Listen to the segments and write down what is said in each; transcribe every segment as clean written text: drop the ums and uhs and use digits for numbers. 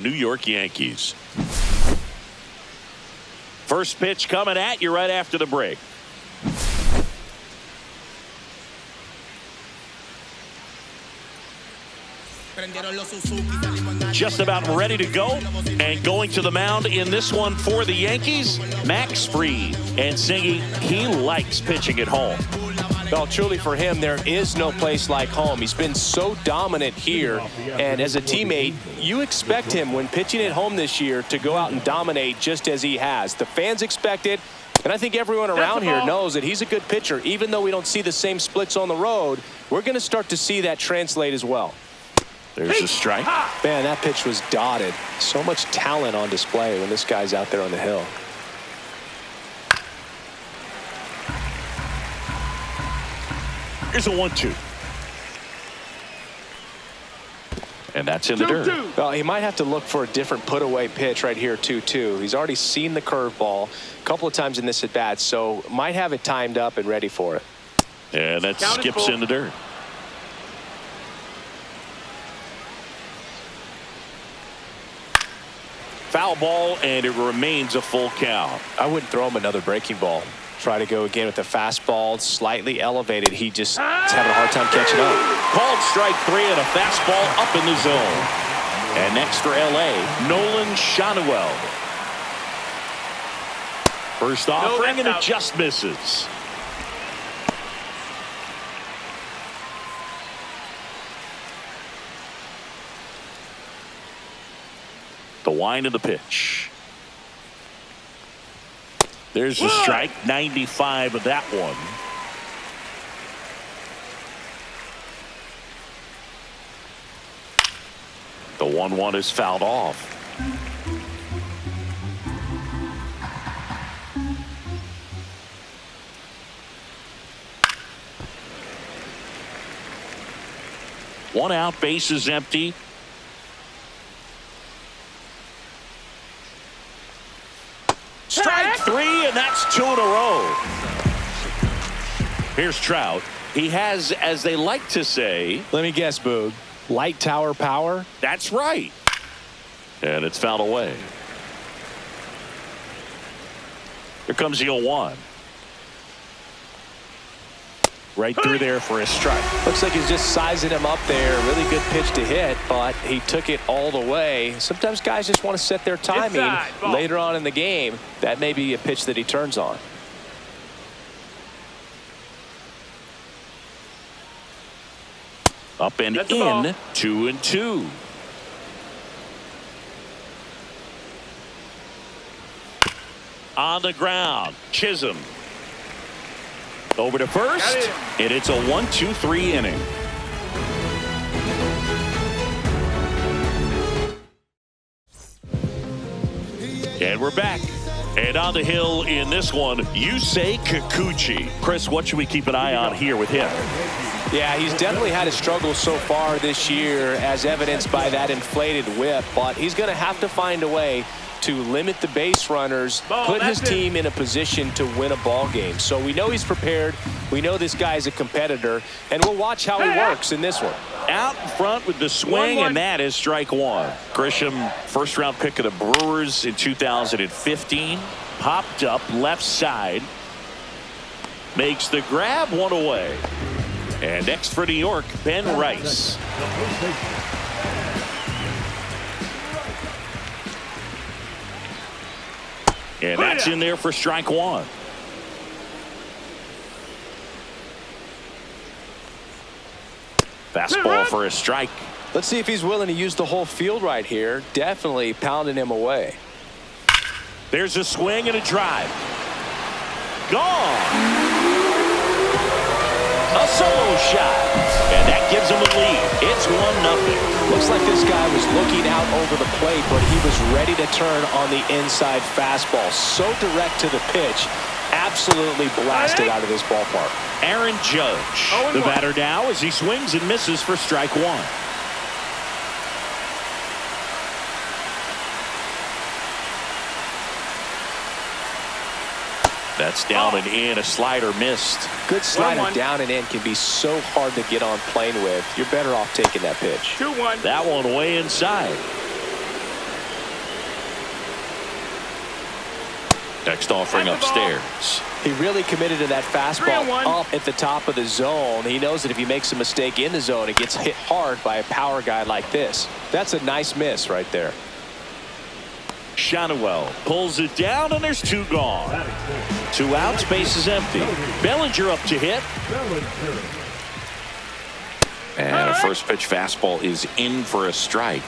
New York Yankees. First pitch coming at you right after the break. Just about ready to go, and going to the mound in this one for the Yankees, Max Fried, and singing he likes pitching at home. Well, truly for him, there is no place like home. He's been so dominant here, and as a teammate, you expect him when pitching at home this year to go out and dominate just as he has. The fans expect it, and I think everyone around here knows that he's a good pitcher. Even though we don't see the same splits on the road, we're going to start to see that translate as well. There's a strike. Man, that pitch was dotted. So much talent on display when this guy's out there on the hill. Here's a 1-2. And that's in the dirt. Well, he might have to look for a different put-away pitch right here, 2-2. He's already seen the curveball a couple of times in this at-bat, so might have it timed up and ready for it. And that skips in the dirt. Foul ball, and it remains a full count. I wouldn't throw him another breaking ball. Try to go again with the fastball, slightly elevated. He just is having a hard time catching up. Called strike 3 and a fastball up in the zone. And next for LA, Nolan Schanuel. First offering, and it just misses. The wind of the pitch. There's the strike, 95 of that one. The 1-1 is fouled off. One out, base is empty. Strike 3, and that's 2 in a row. Here's Trout. He has, as they like to say, let me guess, Boog, light tower power? That's right. And it's fouled away. Here comes the 0-1. Right through there for a strike. Looks like he's just sizing him up there. Really good pitch to hit, but he took it all the way. Sometimes guys just want to set their timing later on in the game. That may be a pitch that he turns on. Up and in, 2-2. On the ground, Chisholm. Over to first, and it's a 1-2-3 inning. And we're back. And on the hill in this one, Yusei Kikuchi. Chris, what should we keep an eye on here with him? Yeah, he's definitely had a struggle so far this year, as evidenced by that inflated whip, but he's going to have to find a way to limit the base runners, put his team in a position to win a ball game. So we know he's prepared. We know this guy's a competitor, and we'll watch how he works in this one. Out in front with the swing, and that is strike 1. Grisham, first-round pick of the Brewers in 2015. Popped up left side. Makes the grab, 1 away. And next for New York, Ben Rice. And that's in there for strike 1. Fastball for a strike. Let's see if he's willing to use the whole field right here. Definitely pounding him away. There's a swing and a drive. Gone. A solo shot. And that gives him a lead. It's 1-0. Looks like this guy was looking out over the plate, but he was ready to turn on the inside fastball. So direct to the pitch. Absolutely blasted out of this ballpark. Aaron Judge, the batter now, as he swings and misses for strike 1. That's down and in. A slider missed. Good slider down and in can be so hard to get on plane with. You're better off taking that pitch. 2-1. That one way inside. Next offering upstairs. He really committed to that fastball up at the top of the zone. He knows that if he makes a mistake in the zone, it gets hit hard by a power guy like this. That's a nice miss right there. Shotwell pulls it down, and there's 2 gone. 2 outs, base is empty. Bellinger up to hit. And a first pitch fastball is in for a strike.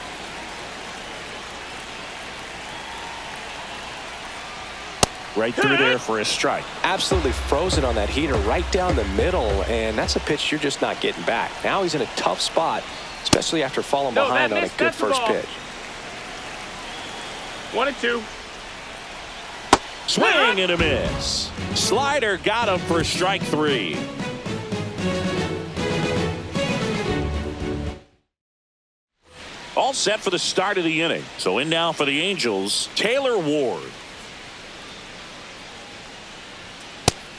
Right through there for a strike. Absolutely frozen on that heater right down the middle, and that's a pitch you're just not getting back. Now he's in a tough spot, especially after falling behind on a good first pitch. 1-2. Swing and a miss. Slider got him for strike 3. All set for the start of the inning. So in now for the Angels, Taylor Ward.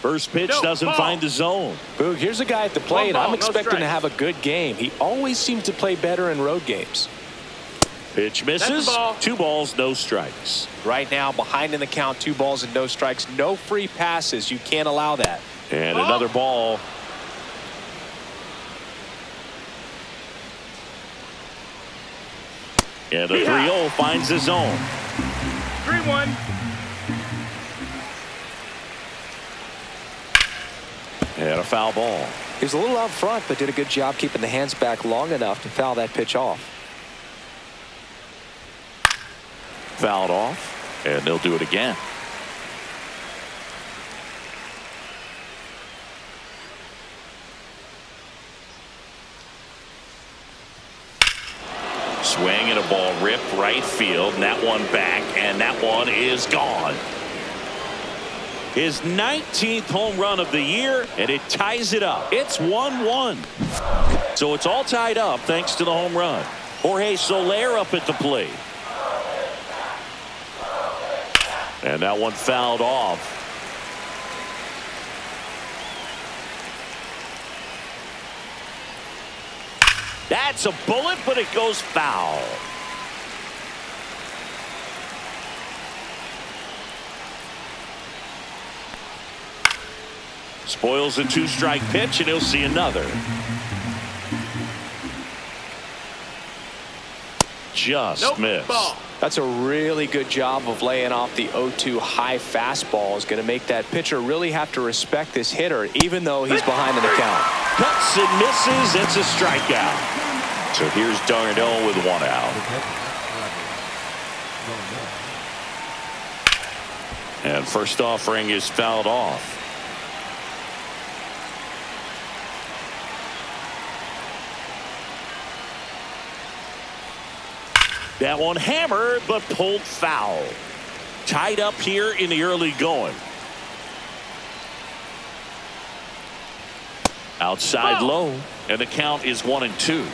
First pitch doesn't find the zone. Boog, here's a guy at the plate. I'm expecting to have a good game. He always seems to play better in road games. Pitch misses. 2 balls, no strikes. Right now, behind in the count, 2 balls and no strikes. No free passes. You can't allow that. And another ball. And the 3-0 finds the zone. 3-1. And a foul ball. He was a little out front, but did a good job keeping the hands back long enough to foul that pitch off. Fouled off, and they'll do it again. Swing and a ball ripped right field, and that one back, and that one is gone. His 19th home run of the year, and it ties it up. It's 1-1. So it's all tied up thanks to the home run. Jorge Soler up at the plate. And that one fouled off. That's a bullet, but it goes foul. Spoils a 2-strike pitch, and he'll see another. Just missed. That's a really good job of laying off the 0-2 high fastball. Is going to make that pitcher really have to respect this hitter, even though he's behind in the count. Cuts and misses. It's a strikeout. So here's Darno with 1 out. And first offering is fouled off. That one hammered, but pulled foul. Tied up here in the early going. Outside low, and the count is 1-2.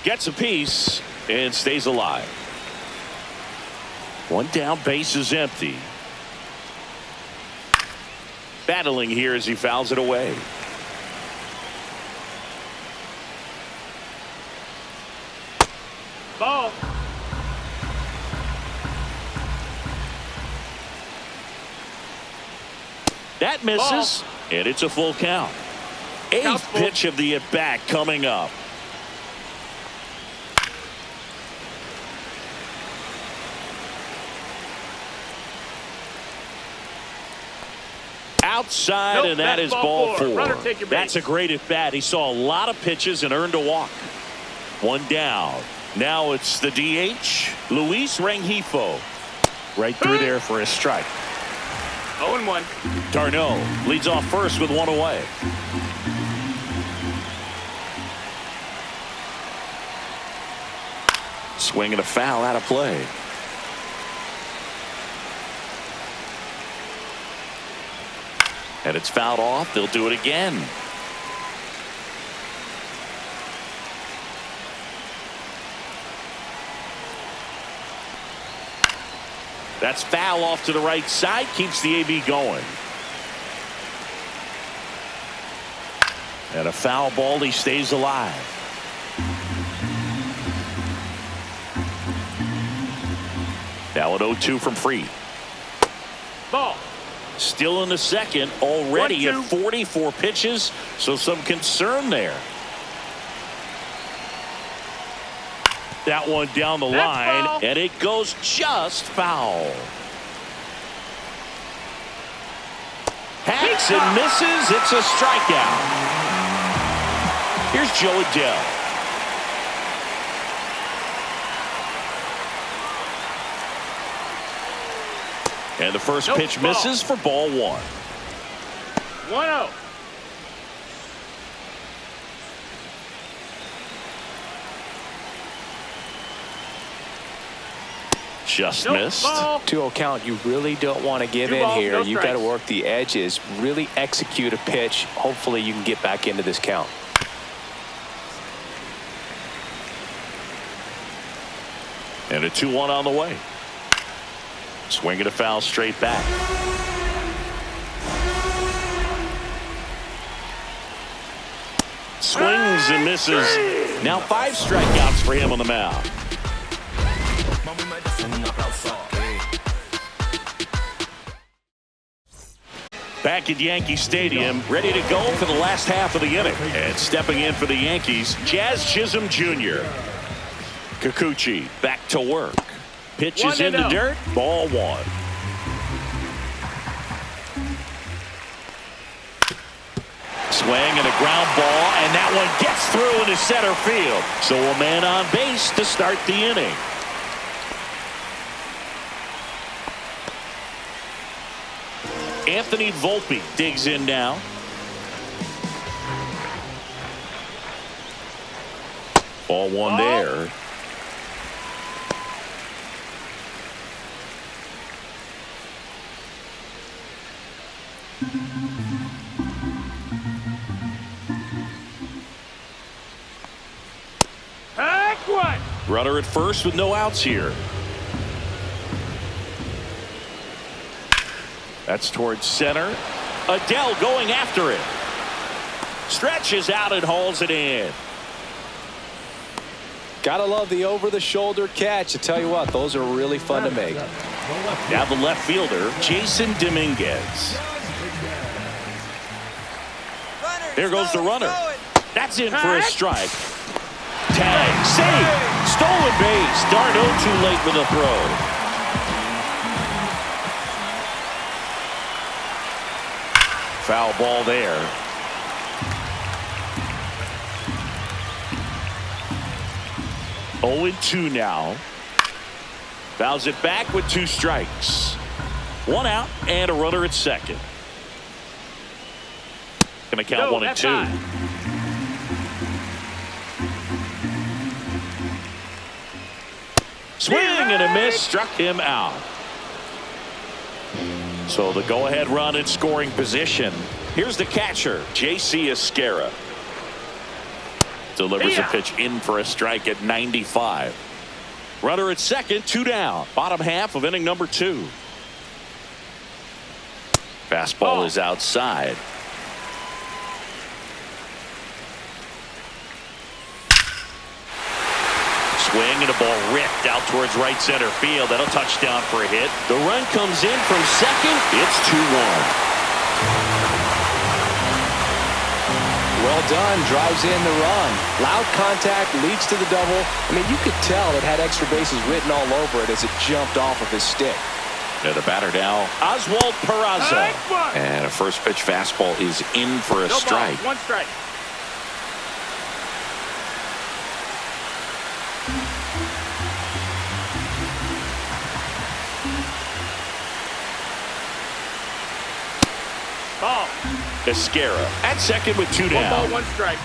Gets a piece and stays alive. 1 down, base is empty. Battling here as he fouls it away. Ball. That misses, and it's a full count. 8th pitch of the at-bat coming up. Outside, and that is ball 4. That's a great at bat. He saw a lot of pitches and earned a walk. 1 down. Now it's the DH, Luis Rengifo. Right through there for a strike. 0-1. Darno leads off first with 1 away. Swing and a foul out of play. And it's fouled off. They'll do it again. That's foul off to the right side. Keeps the AB going. And a foul ball. He stays alive. Now an 0-2 from Fried. Ball. Still in the second, already at 44 pitches, so some concern there. That one down the line, foul. and it goes just foul. Hacks and misses. It's a strikeout. Here's Joe Adele. And the first pitch misses for ball one. 1-0. Just missed. 2-0 count. You really don't want to give in here. You've got to work the edges, really execute a pitch. Hopefully you can get back into this count. And a 2-1 on the way. Swing and a foul straight back. Swings and misses. Now 5 strikeouts for him on the mound. Back at Yankee Stadium, ready to go for the last half of the inning. And stepping in for the Yankees, Jazz Chisholm Jr. Kikuchi back to work. Pitches in the dirt. Ball one. Swing and a ground ball, and that one gets through into center field. So a man on base to start the inning. Anthony Volpe digs in now. Ball one there. Runner at first with no outs here. That's towards center. Adele going after it. Stretches out and hauls it in. Gotta love the over-the-shoulder catch. I tell you what, those are really fun to make. Now the left fielder, Jason Dominguez. There goes the runner. That's in for a strike. Tag, save, stolen base. Darno too late with the throw. Foul ball there. Oh and 2 now. Fouls it back with 2 strikes. 1 out and a runner at second. Gonna count 1 and 2. Swing and a miss, struck him out. So the go-ahead run in scoring position. Here's the catcher, J.C. Esquera. Delivers a pitch in for a strike at 95. Runner at second, 2 down. Bottom half of inning number 2. Fastball is outside. Swing and a ball ripped out towards right center field. That'll touchdown for a hit. The run comes in from second. It's 2-1. Well done. Drives in the run. Loud contact leads to the double. I mean, you could tell it had extra bases written all over it as it jumped off of his stick. And the batter now, Oswald Peraza. And a first pitch fastball is in for a strike. 1 strike. Ball. Esquera at second with 2 down. 1 ball, 1 strike.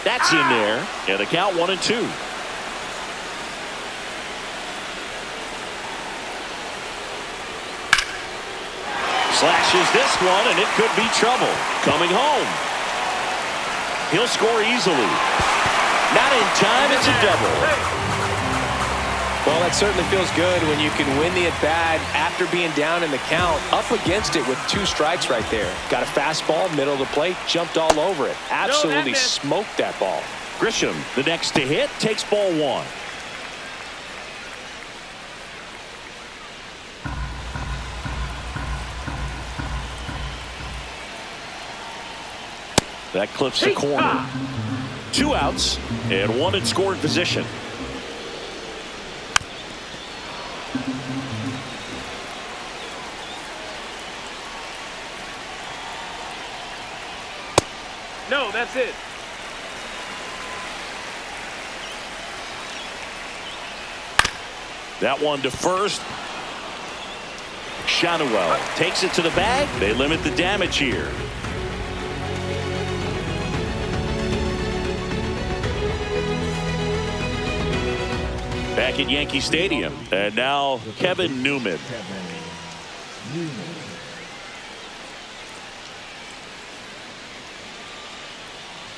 That's in there. And the count 1 and 2. Slashes this one, and it could be trouble. Coming home. He'll score easily. Not in time. It's a double. Well, that certainly feels good when you can win the at-bat after being down in the count, up against it with 2 strikes right there. Got a fastball, middle of the plate, jumped all over it. Absolutely smoked that ball. Grisham, the next to hit, takes ball 1. That clips the corner. 2 outs and 1 in scoring position. No, that's it. That one to first. Shanuel takes it to the bag. They limit the damage here. Back at Yankee Stadium. And now Kevin Newman.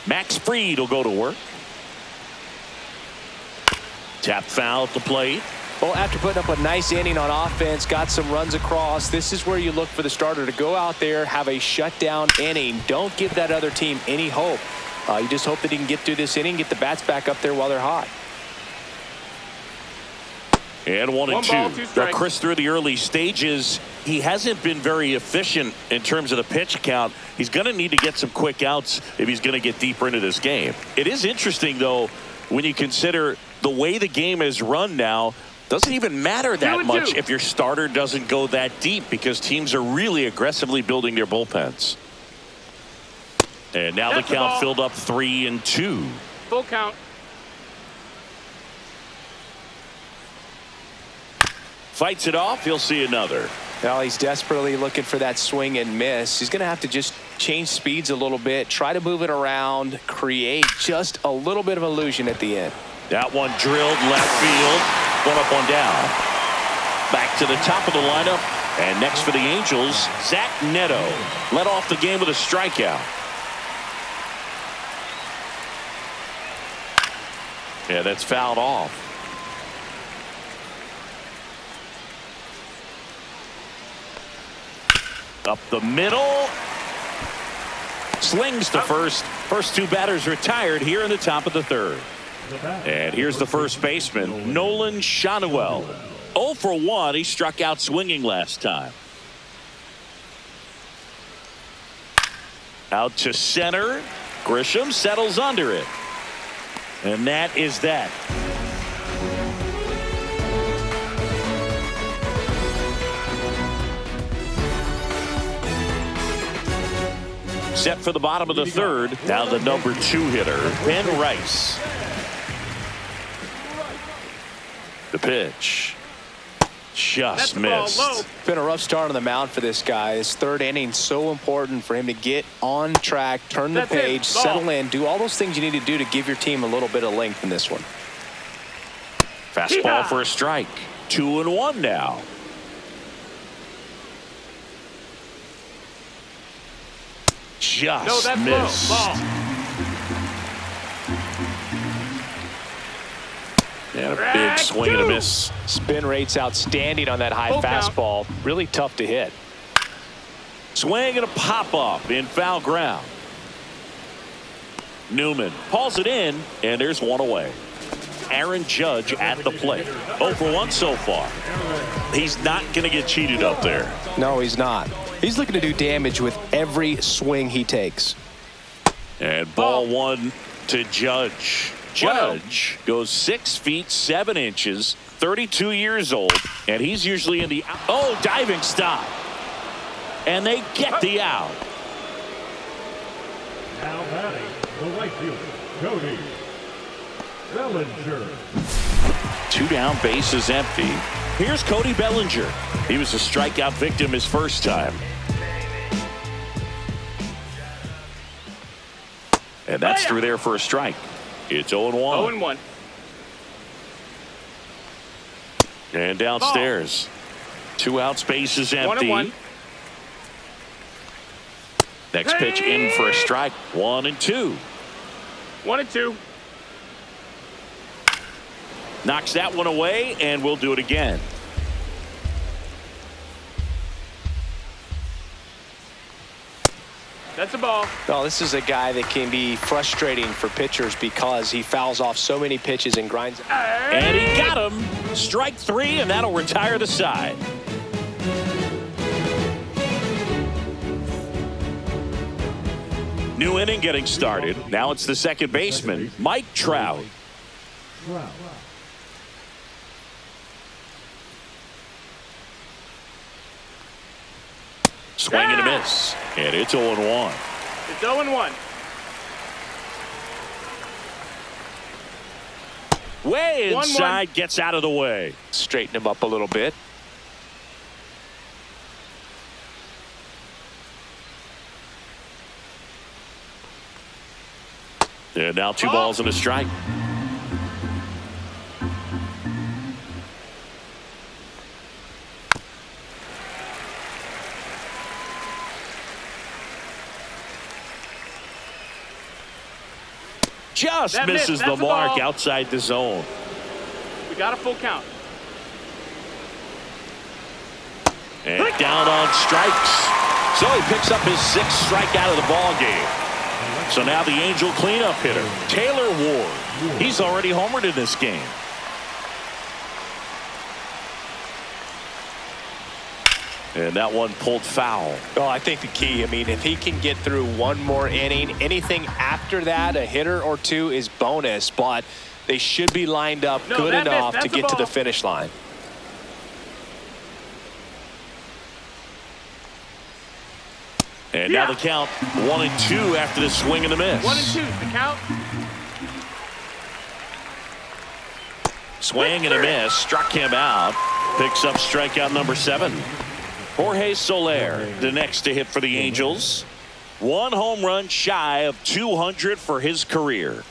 Max Fried will go to work. Tap foul at the plate. Well, after putting up a nice inning on offense, got some runs across, this is where you look for the starter to go out there, have a shutdown inning. Don't give that other team any hope. You just hope that he can get through this inning, get the bats back up there while they're hot. And 1 and 2. Now, Chris, through the early stages, he hasn't been very efficient in terms of the pitch count. He's going to need to get some quick outs if he's going to get deeper into this game. It is interesting, though, when you consider the way the game is run now. Doesn't even matter that much if your starter doesn't go that deep, because teams are really aggressively building their bullpens. And now the count filled up 3 and 2. Full count. Fights it off. He'll see another. Now he's desperately looking for that swing and miss. He's going to have to just change speeds a little bit, try to move it around, create just a little bit of illusion at the end. That one drilled left field. 1 up, 1 down. Back to the top of the lineup. And next for the Angels, Zach Neto led off the game with a strikeout. Yeah, that's fouled off. Up the middle. Slings to first. First 2 batters retired here in the top of the 3rd. And here's the first baseman, Nolan Shanuel. 0 for 1. He struck out swinging last time. Out to center. Grisham settles under it. And that is that. Set for the bottom of the 3rd. Now the number 2 hitter, Ben Rice. The pitch. Just missed. It's been a rough start on the mound for this guy. His 3rd inning, so important for him to get on track, turn the page, settle in, do all those things you need to do to give your team a little bit of length in this one. Fastball for a strike. 2 and 1 now. Just missed. And a big swing and a miss. Spin rate's outstanding on that high fastball. Really tough to hit. Swing and a pop up in foul ground. Newman hauls it in, and there's 1 away. Aaron Judge at the plate. 0 for 1 so far. He's not going to get cheated up there. No, he's not. He's looking to do damage with every swing he takes. And ball 1 to Judge. Judge goes 6 feet 7 inches, 32 years old, and he's usually in the diving stop. And they get the out. Now batting, the right fielder, Cody Bellinger. 2 down, bases empty. Here's Cody Bellinger. He was a strikeout victim his first time. And that's through there for a strike. It's 0-1. 0-1. And downstairs. 2 outs, bases empty. 1-1. Next pitch in for a strike. 1-2. 1-2. Knocks that one away, and we'll do it again. That's a ball. Well, this is a guy that can be frustrating for pitchers because he fouls off so many pitches and grinds. And he got him. Strike 3, and that'll retire the side. New inning getting started. Now it's the second baseman, Mike Trout. Swing and a miss. And it's 0-1. It's 0-1. Way 1-1. inside, gets out of the way. Straighten him up a little bit. And now 2 balls and a strike. Just That misses missed. the That's a mark ball. outside the zone. We got a full count. And down on strikes. So he picks up his 6th strikeout of the ball game. So now the Angel cleanup hitter, Taylor Ward. He's already homered in this game. And that one pulled foul. Well, I think the key, I mean, if he can get through one more inning, anything after that, a hitter or 2 is bonus, but they should be lined up good enough to get to the finish line. And now the count 1-2 after the swing and the miss. 1-2 the count. Swing and a miss, struck him out. Picks up strikeout number 7. Jorge Soler, the next to hit for the Angels. 1 home run shy of 200 for his career.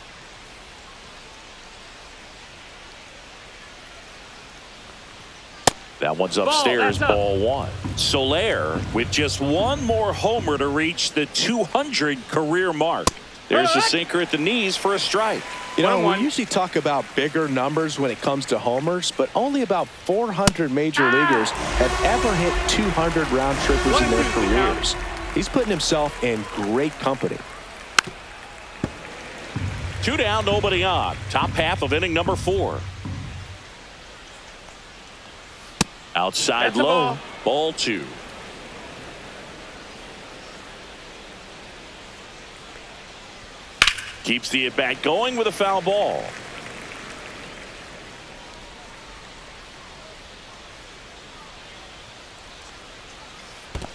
That one's upstairs, ball 1. Soler with just 1 more homer to reach the 200 career mark. There's the sinker at the knees for a strike. You know, we usually talk about bigger numbers when it comes to homers, but only about 400 major leaguers have ever hit 200 round trippers in their careers. He's putting himself in great company. 2 down, nobody on. Top half of inning number 4. Outside low, ball 2. Keeps the at-bat going with a foul ball.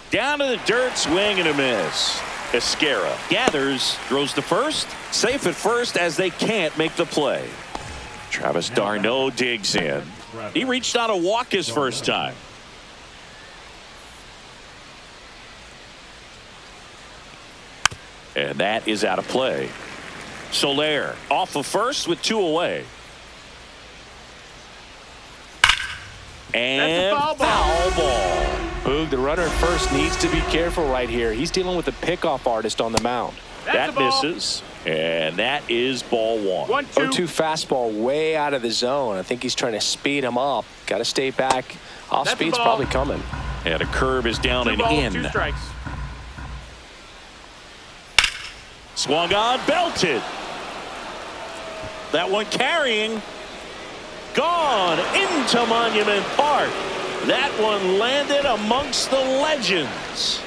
Down to the dirt, swing and a miss. Esquera gathers, throws to first, safe at first as they can't make the play. Travis d'Arnaud digs in. He reached on a walk his first time. And that is out of play. Soler off of first with 2 away. And foul ball. Boog, the runner at first needs to be careful right here. He's dealing with a pickoff artist on the mound. That misses. And that is ball 1. 1-2. 0-2 fastball way out of the zone. I think he's trying to speed him up. Got to stay back. Off speed's probably coming. And a curve is down 2 and balls, in. 2 strikes. Swung on, belted. That one carrying. Gone into Monument Park. That one landed amongst the legends.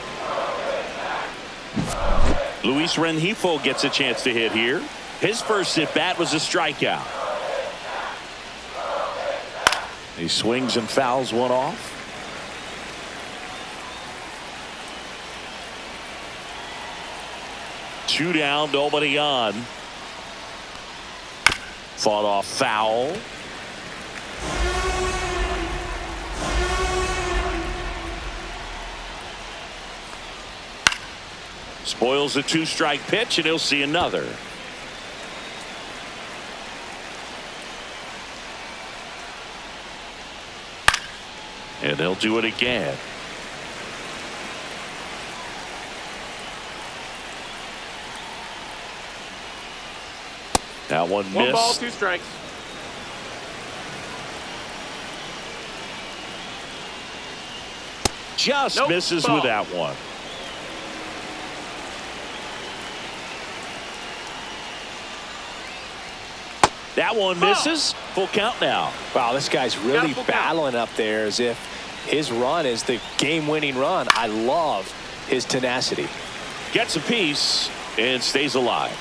Luis Rengifo gets a chance to hit here. His first at bat was a strikeout. He swings and fouls one off. Two down, nobody on. Fought off foul. Spoils the 2-strike pitch, and he'll see another. And they'll do it again. That one missed. 1 ball, 2 strikes. Just misses with that one. That one misses. Full count now. Wow, this guy's really battling up there as if his run is the game-winning run. I love his tenacity. Gets a piece. and stays alive.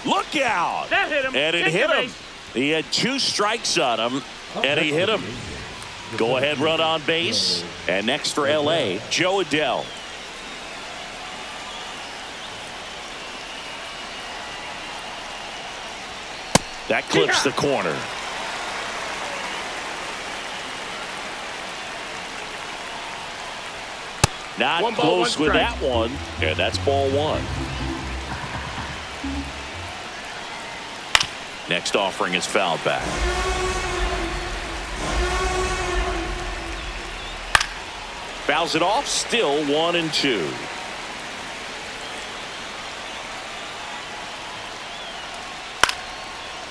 Look out! That hit him. And it Take hit the him. base. He had 2 strikes on him, and he hit him. Go ahead run on base. And next for LA, Joe Adell. That clips the corner. Not One ball, close one with strike. that one. And that's ball 1. Next offering is fouled back. Fouls it off, still 1-2.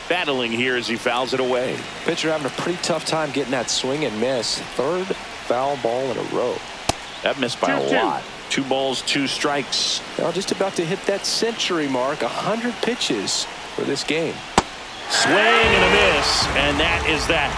Battling here as he fouls it away. Pitcher having a pretty tough time getting that swing and miss. 3rd foul ball in a row. That missed by a 2-2. lot. 2 balls, 2 strikes. Now just about to hit that century mark. 100 pitches for this game. Swing and a miss, and that is that.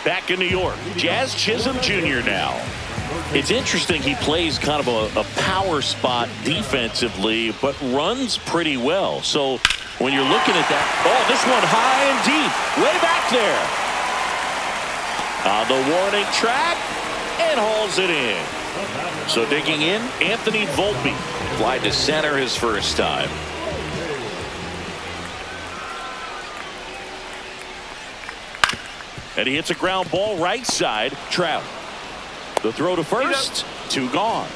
Back in New York, Jazz Chisholm Jr. now. It's interesting he plays kind of a power spot defensively, but runs pretty well. So when you're looking at that, oh, this one high and deep, way back there. On the warning track, and hauls it in. So digging in, Anthony Volpe. Fly to center his first time. And he hits a ground ball right side. Trout. The throw to first. 2 gone.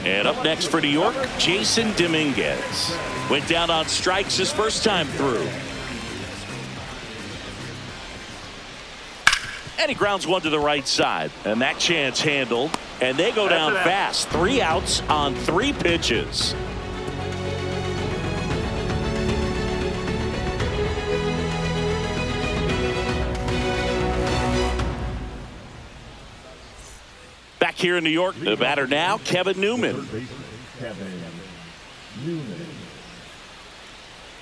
And up next for New York, Jason Dominguez. Went down on strikes his first time through. And he grounds one to the right side. And that chance handled. And they go down fast. 3 outs on 3 pitches. Back here in New York, the batter now, Kevin Newman.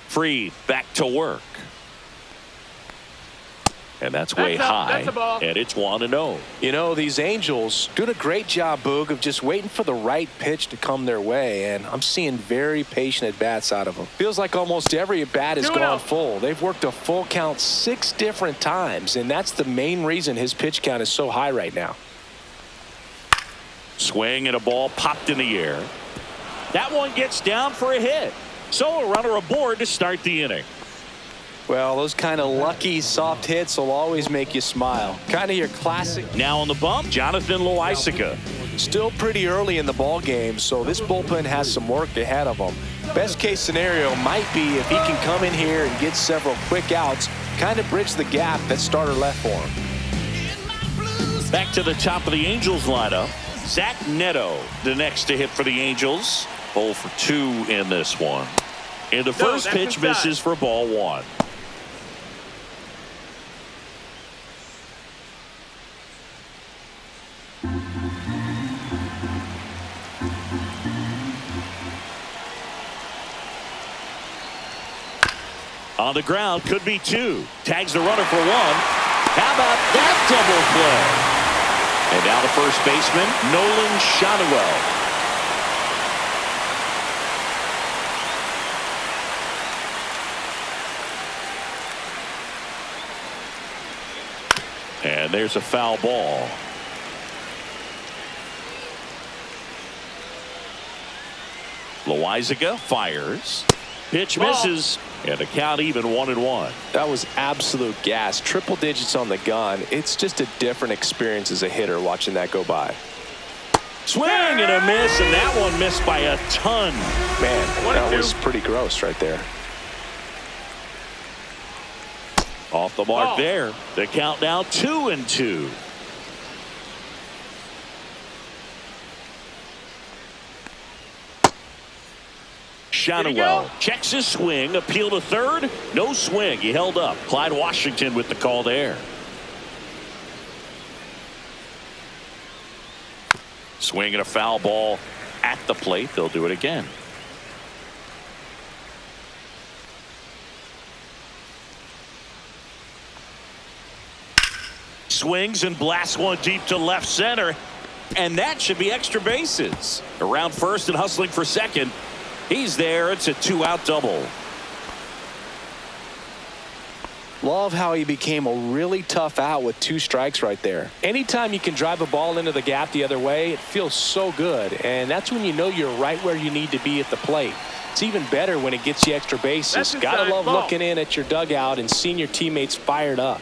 Free, back to work. And that's way high. That's a ball. And it's 1-0. You know, these Angels doing a great job, Boog, of just waiting for the right pitch to come their way, and I'm seeing very patient at-bats out of them. Feels like almost every at-bat has gone full. They've worked a full count 6 different times, and that's the main reason his pitch count is so high right now. Swing and a ball popped in the air. That one gets down for a hit. So a runner aboard to start the inning. Well, those kind of lucky soft hits will always make you smile. Kind of your classic. Now on the bump, Jonathan Loaisiga. Still pretty early in the ball game, so this bullpen has some work ahead of them. Best case scenario might be if he can come in here and get several quick outs, kind of bridge the gap that starter left for him. Back to the top of the Angels lineup. Zach Neto, the next to hit for the Angels. 0 for 2 in this one. And the first pitch misses for ball 1. On the ground, could be 2. Tags the runner for 1. How about that double play? And now the first baseman, Nolan Shotwell. And there's a foul ball. Loaisiga fires. Pitch misses. And the count even 1-1. That was absolute gas. Triple digits on the gun. It's just a different experience as a hitter watching that go by. Swing and a miss, and that one missed by a ton. Man, that was pretty gross right there. Off the mark there. The count now 2-2. Shotwell checks his swing, appeal to third, no swing. He held up. Clyde Washington with the call there. Swinging a foul ball at the plate. They'll do it again. Swings and blasts one deep to left center. And that should be extra bases. Around first and hustling for second. He's there. It's a 2-out double. Love how he became a really tough out with 2 strikes right there. Anytime you can drive a ball into the gap the other way, it feels so good. And that's when you know you're right where you need to be at the plate. It's even better when it gets you extra bases. Gotta love looking in at your dugout and seeing your teammates fired up.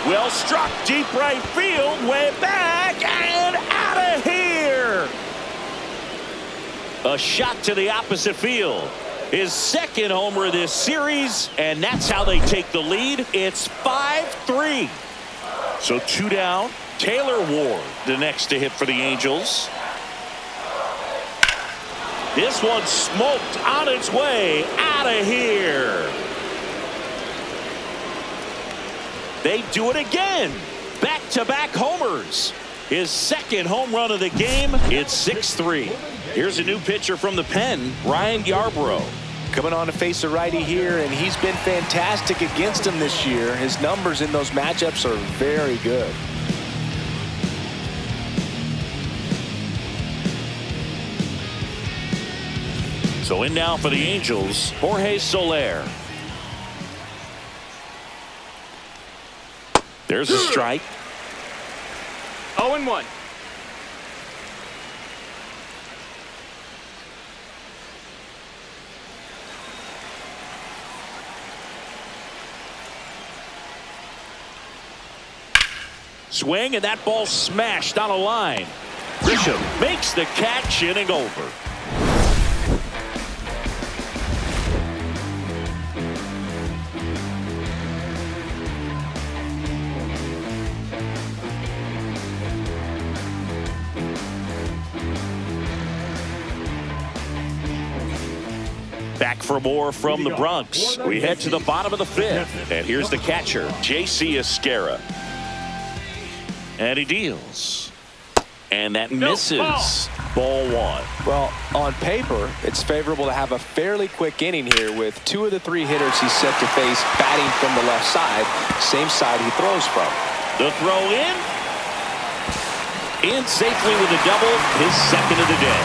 Well struck, deep right field, way back and out of here. A shot to the opposite field. His second homer of this series, and that's how they take the lead. It's 5-3. So 2 down. Taylor Ward, the next to hit for the Angels. This one smoked on its way out of here. They do it again. Back-to-back homers. His second home run of the game. It's 6-3. Here's a new pitcher from the pen, Ryan Yarbrough. Coming on to face a righty here, and he's been fantastic against him this year. His numbers in those matchups are very good. So in now for the Angels, Jorge Soler. There's a strike. 0-1. Swing, and that ball smashed on a line. Grisham makes the catch, inning over. Back for more from the Bronx. We head to the bottom of the 5th. And here's the catcher, J.C. Esquera. And he deals. And that misses. Ball 1. Well, on paper, it's favorable to have a fairly quick inning here with 2 of the 3 hitters he's set to face batting from the left side, same side he throws from. The throw in safely with a double, his second of the day.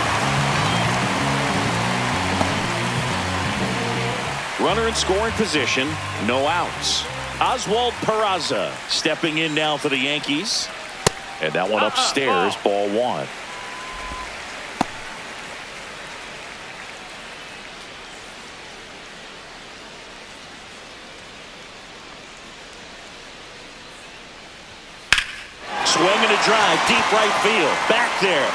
Runner in scoring position, no outs. Oswald Peraza stepping in now for the Yankees. And that one upstairs, ball 1. Swinging a drive, deep right field, back there.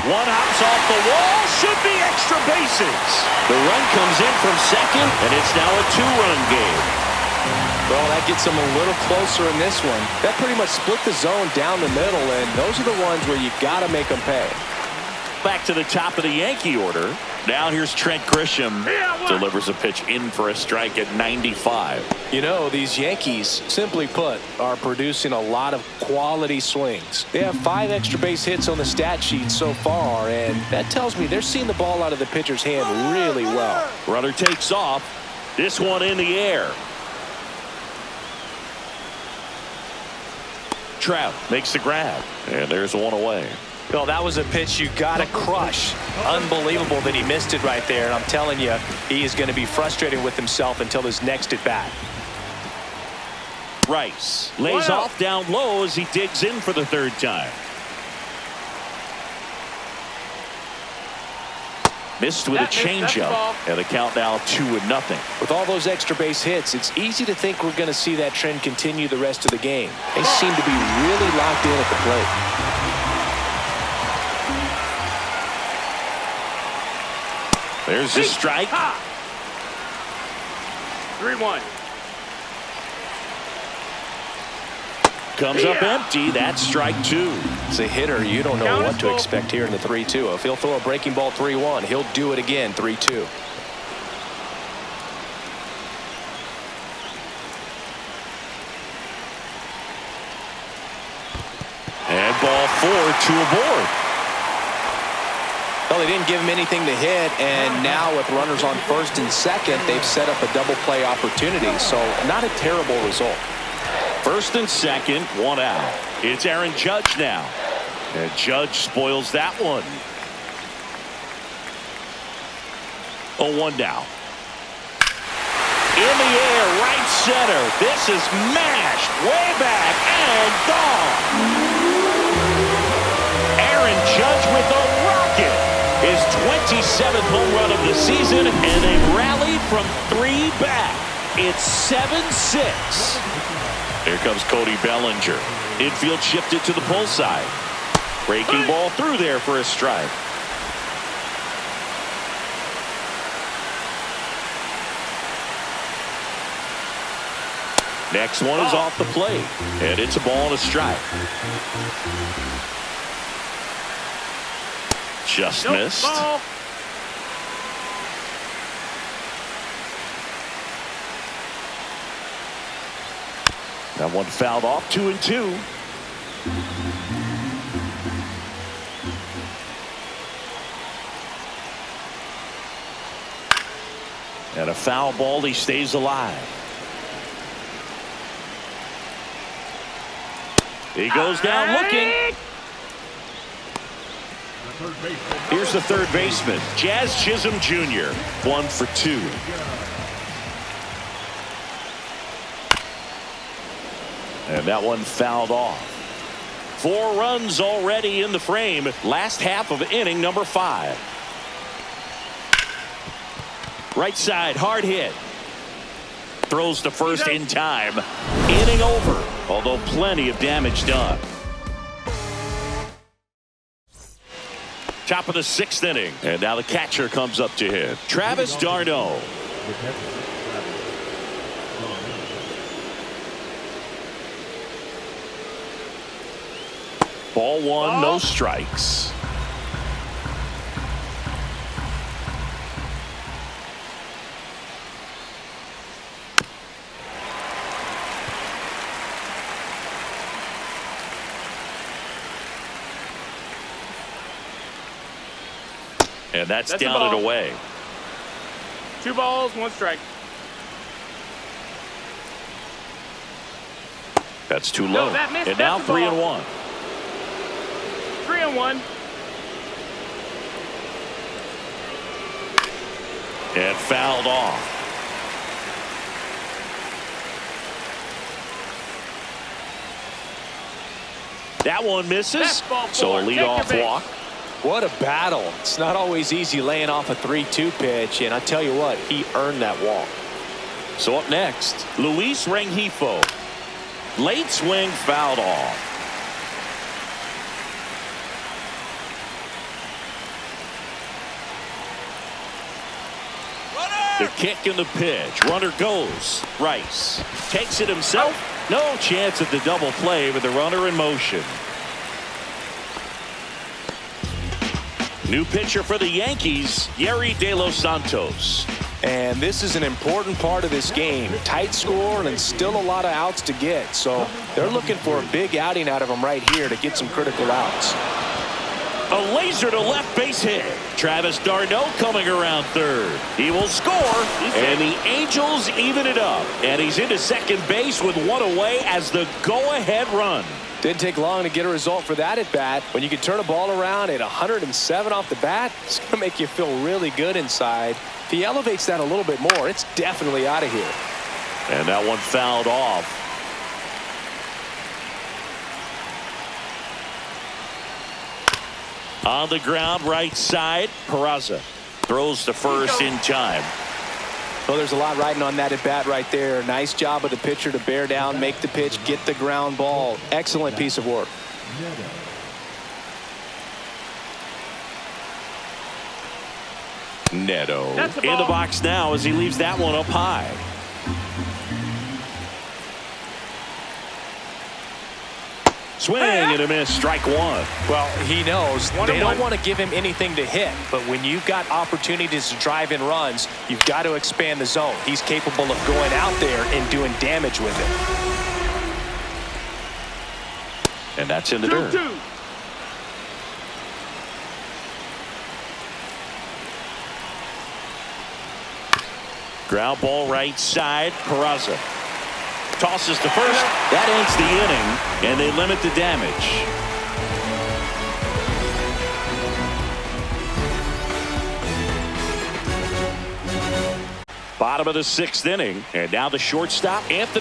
One hops off the wall, should be extra bases. The run comes in from second, and it's now a 2-run game. Well, that gets them a little closer in this one. That pretty much split the zone down the middle, and those are the ones where you got to make them pay. Back to the top of the Yankee order. Now here's Trent Grisham. Delivers a pitch in for a strike at 95. You know, these Yankees, simply put, are producing a lot of quality swings. They have 5 extra base hits on the stat sheet so far, and that tells me they're seeing the ball out of the pitcher's hand really well. Runner takes off. This one in the air. Trout makes the grab, and there's one away. Well, that was a pitch you got to crush. Unbelievable that he missed it right there. And I'm telling you, he is going to be frustrated with himself until his next at bat. Rice lays off down low as he digs in for the 3rd time. Missed with a changeup, and the count now 2-0. With all those extra base hits, it's easy to think we're going to see that trend continue the rest of the game. They seem to be really locked in at the plate. There's the strike. 3-1. Comes up empty. That's strike two. As a hitter, you don't know what to expect here in the 3-2. If he'll throw a breaking ball 3-1, he'll do it again 3-2. And ball 4, 2 aboard. Well, they didn't give him anything to hit, and now with runners on first and second, they've set up a double play opportunity. So not a terrible result. First and second, 1 out. It's Aaron Judge now. And Judge spoils that one. 0-1 now. In the air, right center. This is mashed way back and gone. Aaron Judge with a rocket. His 27th home run of the season, and they rallied from 3 back. It's 7-6. Here comes Cody Bellinger. Infield shifted to the pull side. Breaking ball through there for a strike. Next one is off the plate. And it's a ball and a strike. Just missed. Ball. That one fouled off. 2-2. And a foul ball. He stays alive. He goes down looking. Here's the third baseman, Jazz Chisholm Jr. 1 for 2. And that one fouled off. 4 runs already in the frame. Last half of inning number 5. Right side, hard hit. Throws to first in time. Inning over, although plenty of damage done. Top of the 6th inning. And now the catcher comes up to him. Travis d'Arnaud. Ball 1, no strikes. And that's down and away. 2 balls, 1 strike. That's too low. That missed. And now That's 3-1. 3-1. And fouled off. That one misses. So a leadoff walk. What a battle. It's not always easy laying off a 3-2 pitch, and I tell you what, he earned that walk. So up next, Luis Rengifo. Late swing fouled off. The kick and the pitch. Runner goes. Rice takes it himself. No chance at the double play with the runner in motion. New pitcher for the Yankees, Yerry De Los Santos. And this is an important part of this game. Tight score and still a lot of outs to get. So they're looking for a big outing out of him right here to get some critical outs. A laser to left base hit. Travis d'Arnaud coming around third. He will score. And the Angels even it up. And he's into second base with 1 away as the go-ahead run. Didn't take long to get a result for that at bat. When you can turn a ball around at 107 off the bat, it's going to make you feel really good inside. If he elevates that a little bit more, it's definitely out of here. And that one fouled off. On the ground, right side, Peraza throws to first in time. Well, there's a lot riding on that at bat right there. Nice job of the pitcher to bear down, make the pitch, get the ground ball. Excellent piece of work. Neto in the box now as he leaves that one up high. Swing and a miss, strike one. Well, he knows One they and don't one. want to give him anything to hit, but when you've got opportunities to drive in runs, you've got to expand the zone. He's capable of going out there and doing damage with it. And that's in the dirt. 2-2. Ground ball right side. Peraza tosses to first. That ends the inning, and they limit the damage. Bottom of the 6th inning, and now the shortstop, Anthony.